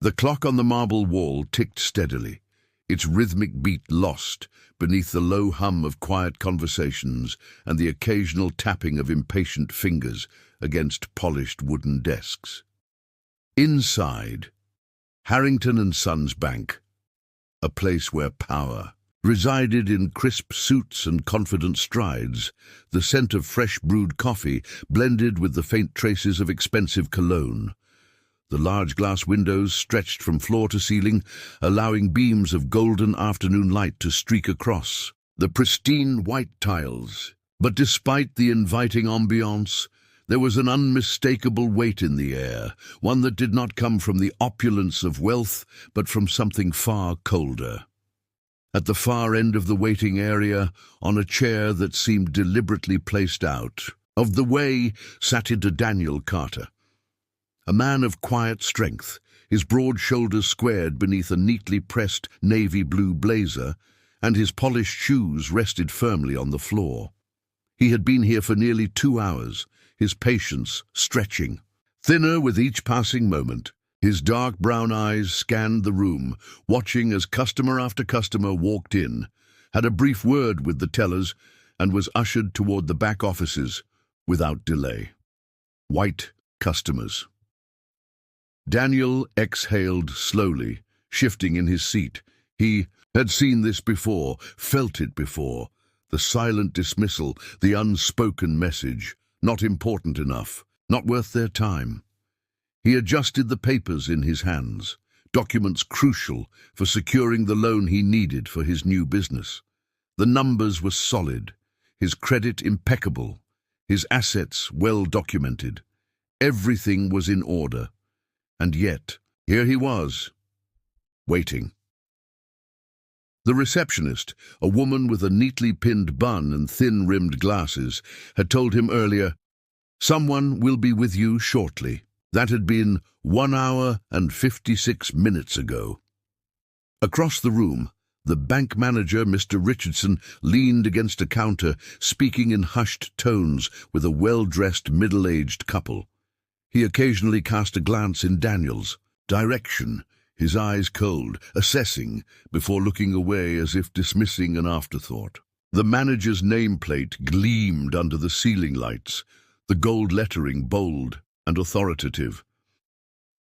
The clock on the marble wall ticked steadily, its rhythmic beat lost beneath the low hum of quiet conversations and the occasional tapping of impatient fingers against polished wooden desks. Inside, Harrington and Sons Bank, a place where power resided in crisp suits and confident strides, the scent of fresh brewed coffee blended with the faint traces of expensive cologne. The large glass windows stretched from floor to ceiling, allowing beams of golden afternoon light to streak across the pristine white tiles. But despite the inviting ambiance, there was an unmistakable weight in the air, one that did not come from the opulence of wealth, but from something far colder. At the far end of the waiting area, on a chair that seemed deliberately placed out of the way, sat into Daniel Carter. A man of quiet strength, his broad shoulders squared beneath a neatly pressed navy blue blazer, and his polished shoes rested firmly on the floor. He had been here for nearly 2 hours, his patience stretching. Thinner with each passing moment, his dark brown eyes scanned the room, watching as customer after customer walked in, had a brief word with the tellers, and was ushered toward the back offices without delay. White customers. Daniel exhaled slowly, shifting in his seat. He had seen this before, felt it before. The silent dismissal, the unspoken message. Not important enough, not worth their time. He adjusted the papers in his hands, documents crucial for securing the loan he needed for his new business. The numbers were solid, his credit impeccable, his assets well documented. Everything was in order. And yet, here he was, waiting. The receptionist, a woman with a neatly pinned bun and thin-rimmed glasses, had told him earlier, "Someone will be with you shortly." That had been 1 hour and 56 minutes ago. Across the room, the bank manager, Mr. Richardson, leaned against a counter, speaking in hushed tones with a well-dressed middle-aged couple. He occasionally cast a glance in Daniel's direction, his eyes cold, assessing, before looking away as if dismissing an afterthought. The manager's nameplate gleamed under the ceiling lights, the gold lettering bold and authoritative.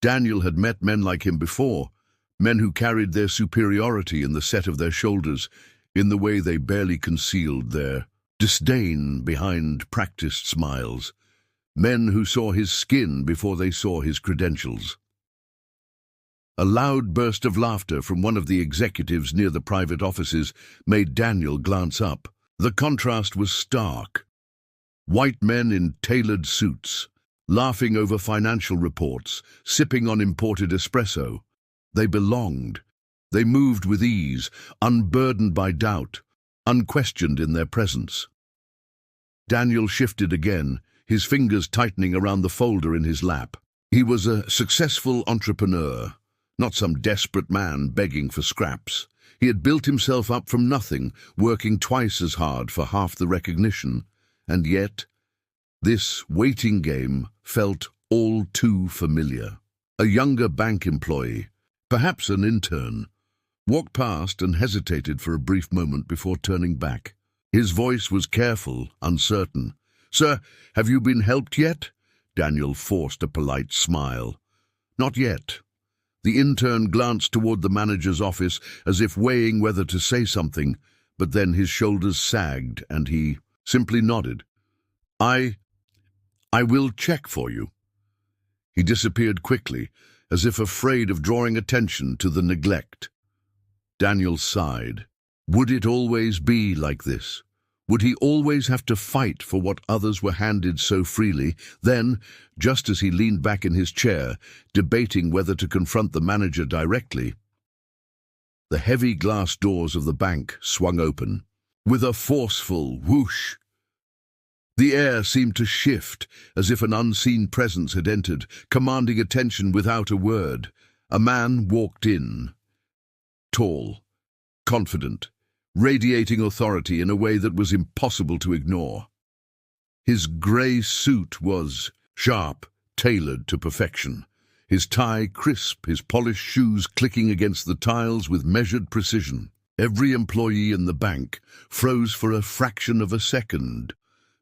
Daniel had met men like him before, men who carried their superiority in the set of their shoulders, in the way they barely concealed their disdain behind practiced smiles. Men who saw his skin before they saw his credentials. A loud burst of laughter from one of the executives near the private offices made Daniel glance up. The contrast was stark. White men in tailored suits, laughing over financial reports, sipping on imported espresso. They belonged. They moved with ease, unburdened by doubt, unquestioned in their presence. Daniel shifted again, his fingers tightening around the folder in his lap. He was a successful entrepreneur, not some desperate man begging for scraps. He had built himself up from nothing, working twice as hard for half the recognition. And yet, this waiting game felt all too familiar. A younger bank employee, perhaps an intern, walked past and hesitated for a brief moment before turning back. His voice was careful, uncertain. "Sir, have you been helped yet?" Daniel forced a polite smile. "Not yet." The intern glanced toward the manager's office as if weighing whether to say something, but then his shoulders sagged and he simply nodded. I will check for you." He disappeared quickly, as if afraid of drawing attention to the neglect. Daniel sighed. Would it always be like this? Would he always have to fight for what others were handed so freely? Then, just as he leaned back in his chair, debating whether to confront the manager directly, the heavy glass doors of the bank swung open. With a forceful whoosh, the air seemed to shift, as if an unseen presence had entered, commanding attention without a word. A man walked in, tall, confident, radiating authority in a way that was impossible to ignore. His grey suit was sharp, tailored to perfection. his tie crisp, his polished shoes clicking against the tiles with measured precision. Every employee in the bank froze for a fraction of a second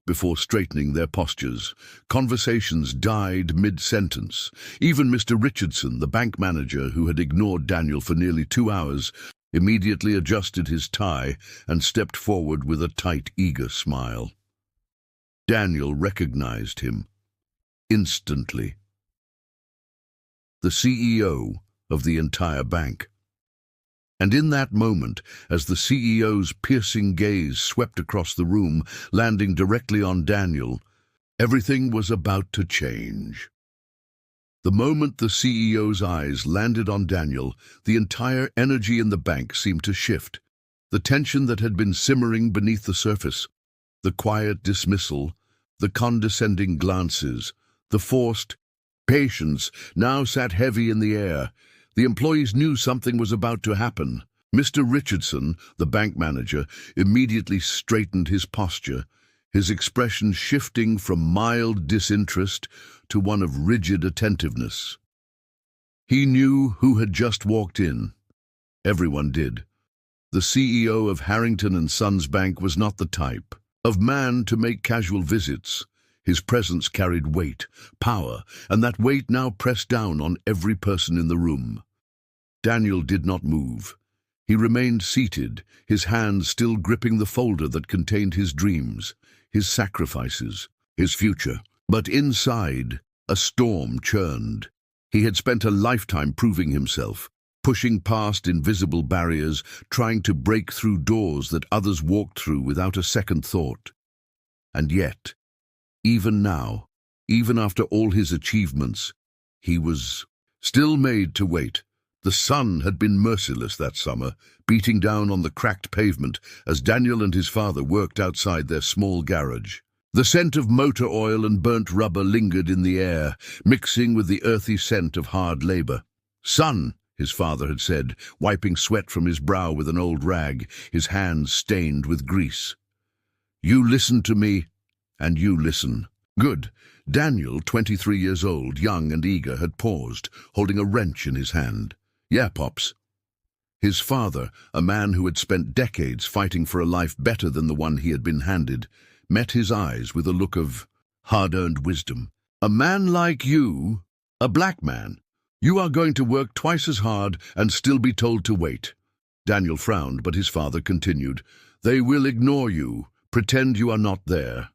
before straightening their postures. Conversations died mid-sentence. Even Mr. Richardson, the bank manager who had ignored Daniel for nearly 2 hours, immediately adjusted his tie and stepped forward with a tight, eager smile. Daniel recognized him instantly. The CEO of the entire bank. And in that moment, as the CEO's piercing gaze swept across the room, landing directly on Daniel, everything was about to change. The moment the CEO's eyes landed on Daniel, the entire energy in the bank seemed to shift. The tension that had been simmering beneath the surface, the quiet dismissal, the condescending glances, the forced patience now sat heavy in the air. The employees knew something was about to happen. Mr. Richardson, the bank manager, immediately straightened his posture, his expression shifting from mild disinterest to one of rigid attentiveness. He knew who had just walked in. Everyone did. The CEO of Harrington & Sons Bank was not the type of man to make casual visits. His presence carried weight, power, and that weight now pressed down on every person in the room. Daniel did not move. He remained seated, his hands still gripping the folder that contained his dreams, his sacrifices, his future. But inside, a storm churned. He had spent a lifetime proving himself, pushing past invisible barriers, trying to break through doors that others walked through without a second thought. And yet, even now, even after all his achievements, he was still made to wait. The sun had been merciless that summer, beating down on the cracked pavement as Daniel and his father worked outside their small garage. The scent of motor oil and burnt rubber lingered in the air, mixing with the earthy scent of hard labor. "Son," his father had said, wiping sweat from his brow with an old rag, his hands stained with grease. "You listen to me, and you listen." Good. Daniel, 23 years old, young and eager, had paused, holding a wrench in his hand. "Yeah, Pops." His father, a man who had spent decades fighting for a life better than the one he had been handed, met his eyes with a look of hard-earned wisdom. "A man like you, a black man, you are going to work twice as hard and still be told to wait." Daniel frowned, but his father continued. "They will ignore you, pretend you are not there.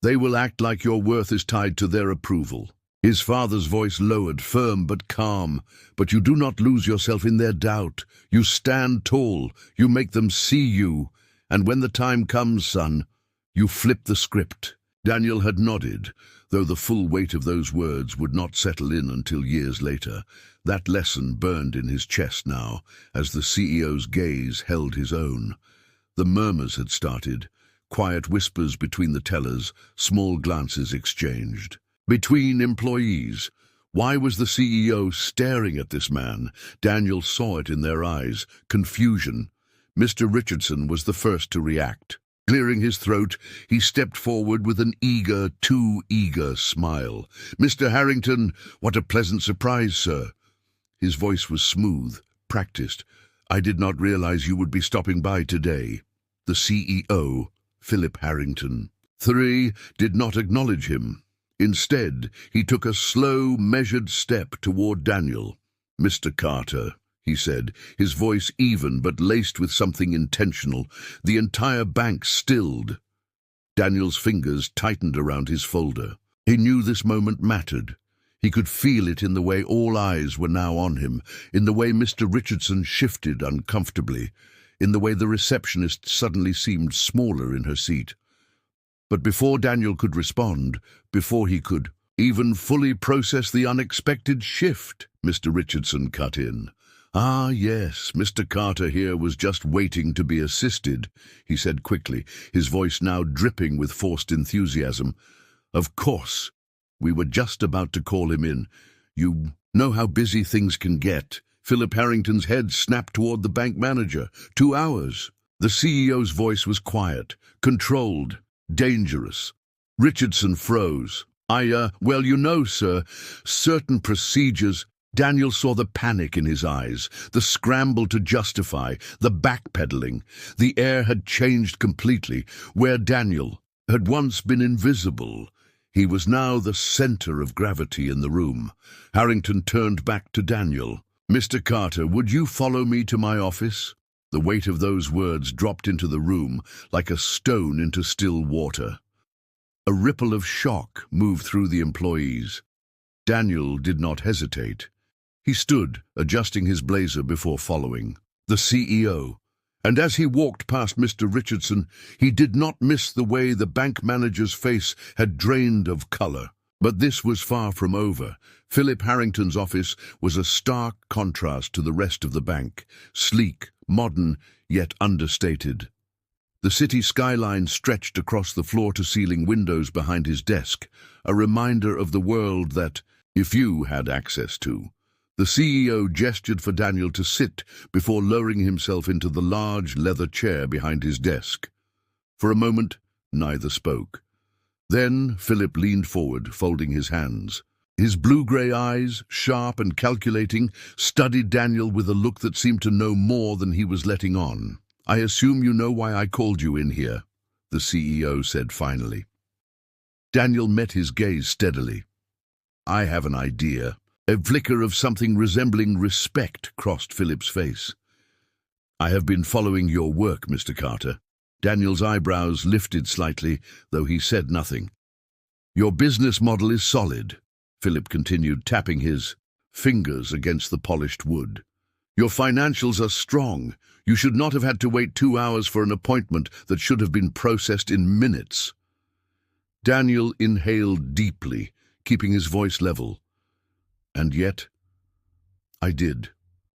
They will act like your worth is tied to their approval." His father's voice lowered, firm but calm. "But you do not lose yourself in their doubt. You stand tall, you make them see you, and when the time comes, son, you flip the script." Daniel had nodded, though the full weight of those words would not settle in until years later. That lesson burned in his chest now, as the CEO's gaze held his own. The murmurs had started, quiet whispers between the tellers, small glances exchanged. Between employees. Why was the CEO staring at this man? Daniel saw it in their eyes. Confusion. Mr. Richardson was the first to react. Clearing his throat, he stepped forward with an eager, too eager smile. "Mr. Harrington, what a pleasant surprise, sir." His voice was smooth, practiced. "I did not realize you would be stopping by today." The CEO, Philip Harrington, 3, did not acknowledge him. Instead, he took a slow, measured step toward Daniel. "Mr. Carter," he said, his voice even but laced with something intentional. The entire bank stilled. Daniel's fingers tightened around his folder. He knew this moment mattered. He could feel it in the way all eyes were now on him, in the way Mr. Richardson shifted uncomfortably, in the way the receptionist suddenly seemed smaller in her seat. But before Daniel could respond, before he could even fully process the unexpected shift, Mr. Richardson cut in. "Ah, yes, Mr. Carter here was just waiting to be assisted," he said quickly, his voice now dripping with forced enthusiasm. "Of course, we were just about to call him in. You know how busy things can get." Philip Harrington's head snapped toward the bank manager. 2 hours. The CEO's voice was quiet, controlled, dangerous. Richardson froze. Well, you know, sir, certain procedures..." Daniel saw the panic in his eyes, the scramble to justify, the backpedaling. The air had changed completely. Where Daniel had once been invisible, he was now the center of gravity in the room. Harrington turned back to Daniel. "Mr. Carter, would you follow me to my office?" The weight of those words dropped into the room like a stone into still water. A ripple of shock moved through the employees. Daniel did not hesitate. He stood, adjusting his blazer before following the CEO. And as he walked past Mr. Richardson, he did not miss the way the bank manager's face had drained of color. But this was far from over. Philip Harrington's office was a stark contrast to the rest of the bank, sleek, modern, yet understated. The city skyline stretched across the floor-to-ceiling windows behind his desk, a reminder of the world that, if you had access to. The CEO gestured for Daniel to sit before lowering himself into the large leather chair behind his desk. For a moment, neither spoke. Then Philip leaned forward, folding his hands. His blue-grey eyes, sharp and calculating, studied Daniel with a look that seemed to know more than he was letting on. "I assume you know why I called you in here," the CEO said finally. Daniel met his gaze steadily. "I have an idea." A flicker of something resembling respect crossed Philip's face. "I have been following your work, Mr. Carter." Daniel's eyebrows lifted slightly, though he said nothing. "Your business model is solid," Philip continued, tapping his fingers against the polished wood. "Your financials are strong. You should not have had to wait 2 hours for an appointment that should have been processed in minutes." Daniel inhaled deeply, keeping his voice level. "And yet, I did."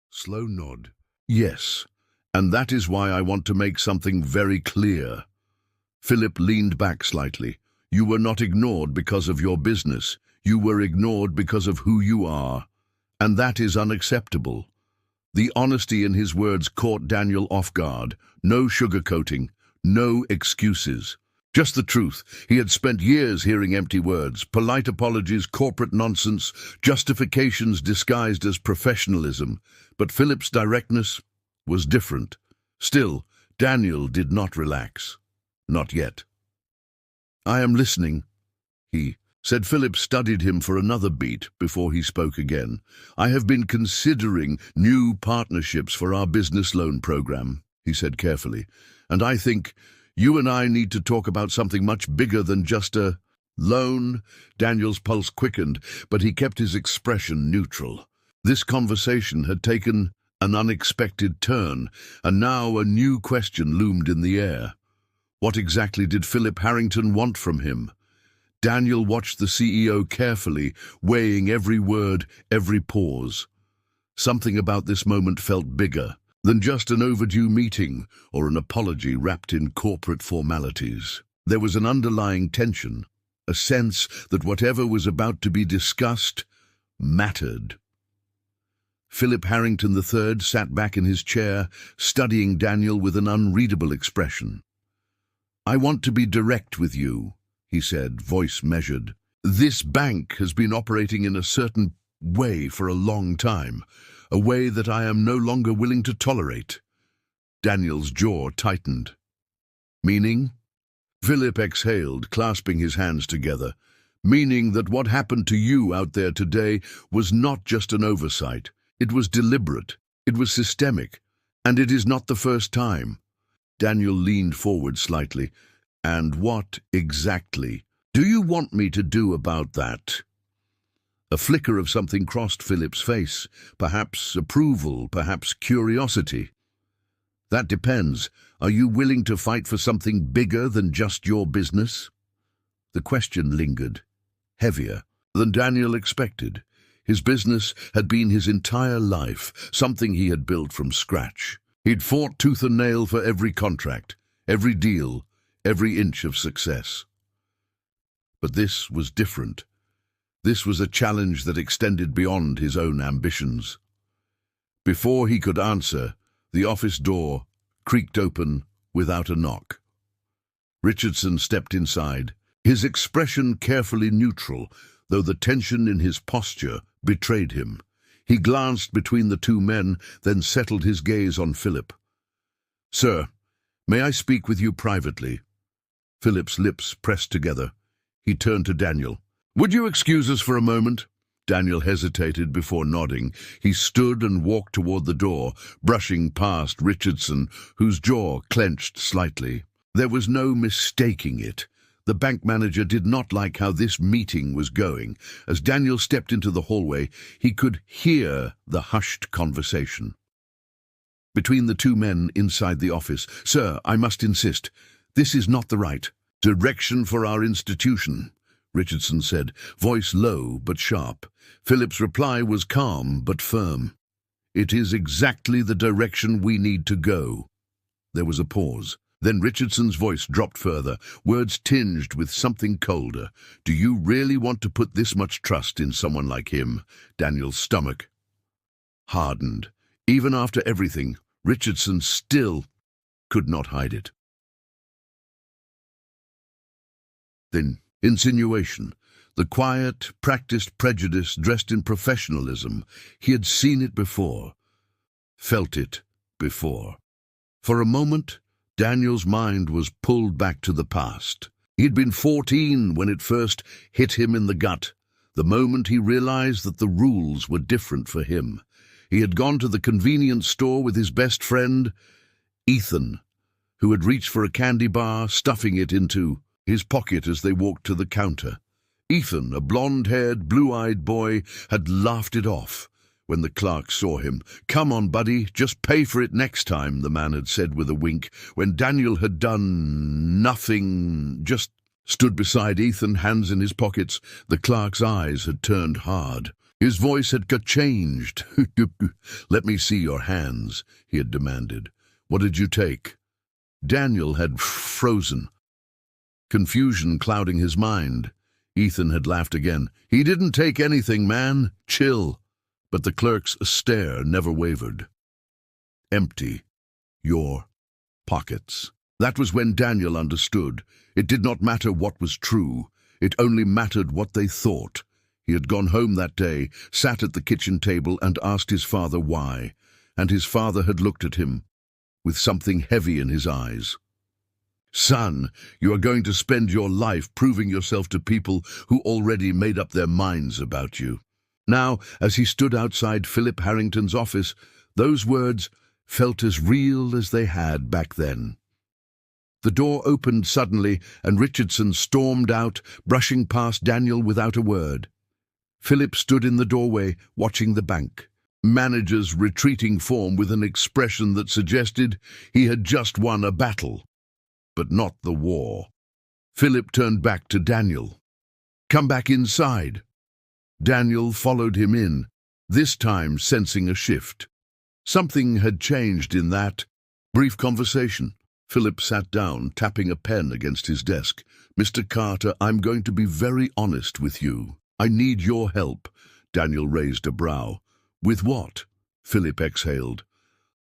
Slow nod. "Yes, and that is why I want to make something very clear." Philip leaned back slightly. "You were not ignored because of your business. You were ignored because of who you are. And that is unacceptable." The honesty in his words caught Daniel off guard. No sugarcoating, no excuses. Just the truth. He had spent years hearing empty words, polite apologies, corporate nonsense, justifications disguised as professionalism. But Philip's directness was different. Still, Daniel did not relax. Not yet. "I am listening," he said. Philip studied him for another beat before he spoke again. "I have been considering new partnerships for our business loan program," he said carefully. "And I think you and I need to talk about something much bigger than just a loan." Daniel's pulse quickened, but he kept his expression neutral. This conversation had taken an unexpected turn, and now a new question loomed in the air. What exactly did Philip Harrington want from him? Daniel watched the CEO carefully, weighing every word, every pause. Something about this moment felt bigger than just an overdue meeting or an apology wrapped in corporate formalities. There was an underlying tension, a sense that whatever was about to be discussed mattered. Philip Harrington III sat back in his chair, studying Daniel with an unreadable expression. "I want to be direct with you," he said, voice measured. "This bank has been operating in a certain way for a long time. A way that I am no longer willing to tolerate." Daniel's jaw tightened. "Meaning?" Philip exhaled, clasping his hands together. "Meaning that what happened to you out there today was not just an oversight. It was deliberate, it was systemic, and it is not the first time." Daniel leaned forward slightly. "And what exactly do you want me to do about that?" A flicker of something crossed Philip's face, perhaps approval, perhaps curiosity. "That depends. Are you willing to fight for something bigger than just your business?" The question lingered, heavier than Daniel expected. His business had been his entire life, something he had built from scratch. He'd fought tooth and nail for every contract, every deal, every inch of success. But this was different. This was a challenge that extended beyond his own ambitions. Before he could answer, the office door creaked open without a knock. Richardson stepped inside, his expression carefully neutral, though the tension in his posture betrayed him. He glanced between the two men, then settled his gaze on Philip. "Sir, may I speak with you privately?" Philip's lips pressed together. He turned to Daniel. "Would you excuse us for a moment?" Daniel hesitated before nodding. He stood and walked toward the door, brushing past Richardson, whose jaw clenched slightly. There was no mistaking it. The bank manager did not like how this meeting was going. As Daniel stepped into the hallway, he could hear the hushed conversation between the two men inside the office. "Sir, I must insist. This is not the right direction for our institution," Richardson said, voice low but sharp. Philip's reply was calm but firm. "It is exactly the direction we need to go." There was a pause. Then Richardson's voice dropped further, words tinged with something colder. "Do you really want to put this much trust in someone like him?" Daniel's stomach hardened. Even after everything, Richardson still could not hide it. Then insinuation. The quiet, practiced prejudice dressed in professionalism. He had seen it before, felt it before. For a moment, Daniel's mind was pulled back to the past. He'd been 14 when it first hit him in the gut, the moment he realized that the rules were different for him. He had gone to the convenience store with his best friend, Ethan, who had reached for a candy bar, stuffing it into his pocket as they walked to the counter. Ethan, a blonde-haired, blue-eyed boy, had laughed it off when the clerk saw him. "Come on, buddy, just pay for it next time," the man had said with a wink, when Daniel had done nothing, just stood beside Ethan, hands in his pockets. The clerk's eyes had turned hard. His voice had changed. "Let me see your hands," he had demanded. "What did you take?" Daniel had frozen, confusion clouding his mind. Ethan had laughed again. "He didn't take anything, man. Chill." But the clerk's stare never wavered. "Empty your pockets." That was when Daniel understood. It did not matter what was true. It only mattered what they thought. He had gone home that day, sat at the kitchen table and asked his father why, and his father had looked at him with something heavy in his eyes. "Son, you are going to spend your life proving yourself to people who already made up their minds about you." Now, as he stood outside Philip Harrington's office, those words felt as real as they had back then. The door opened suddenly, and Richardson stormed out, brushing past Daniel without a word. Philip stood in the doorway, watching the bank manager's retreating form with an expression that suggested he had just won a battle, but not the war. Philip turned back to Daniel. "Come back inside." Daniel followed him in, this time sensing a shift. Something had changed in that brief conversation. Philip sat down, tapping a pen against his desk. "Mr. Carter, I'm going to be very honest with you. I need your help." Daniel raised a brow. "With what?" Philip exhaled.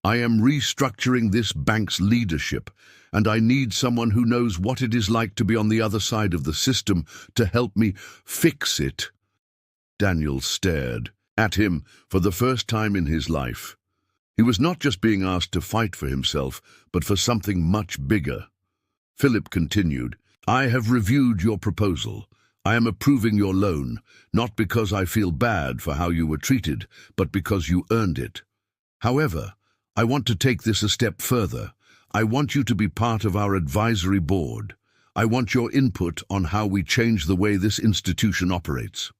"I am restructuring this bank's leadership, and I need someone who knows what it is like to be on the other side of the system to help me fix it." Daniel stared at him for the first time in his life. He was not just being asked to fight for himself, but for something much bigger. Philip continued, "I have reviewed your proposal. I am approving your loan, not because I feel bad for how you were treated, but because you earned it. However, I want to take this a step further. I want you to be part of our advisory board. I want your input on how we change the way this institution operates."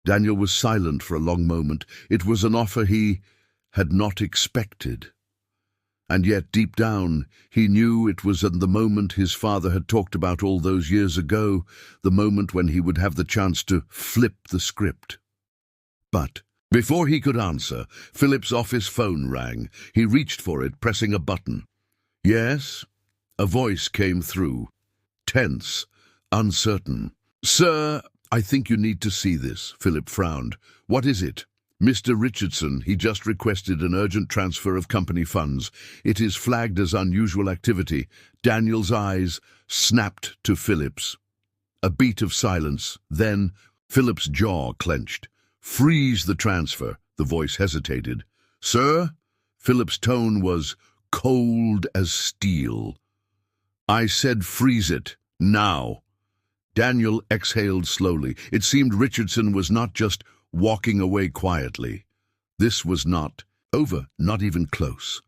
Daniel was silent for a long moment. It was an offer he had not expected. And yet, deep down, he knew it was at the moment his father had talked about all those years ago, the moment when he would have the chance to flip the script. But before he could answer, Philip's office phone rang. He reached for it, pressing a button. "Yes?" A voice came through, tense, uncertain. "Sir, I think you need to see this." Philip frowned. "What is it?" "Mr. Richardson, he just requested an urgent transfer of company funds. It is flagged as unusual activity." Daniel's eyes snapped to Philip's. A beat of silence. Then Philip's jaw clenched. "Freeze the transfer," The voice hesitated. "Sir?" Philip's tone was cold as steel. "I said freeze it, now." Daniel exhaled slowly. It seemed Richardson was not just walking away quietly. This was not over, not even close.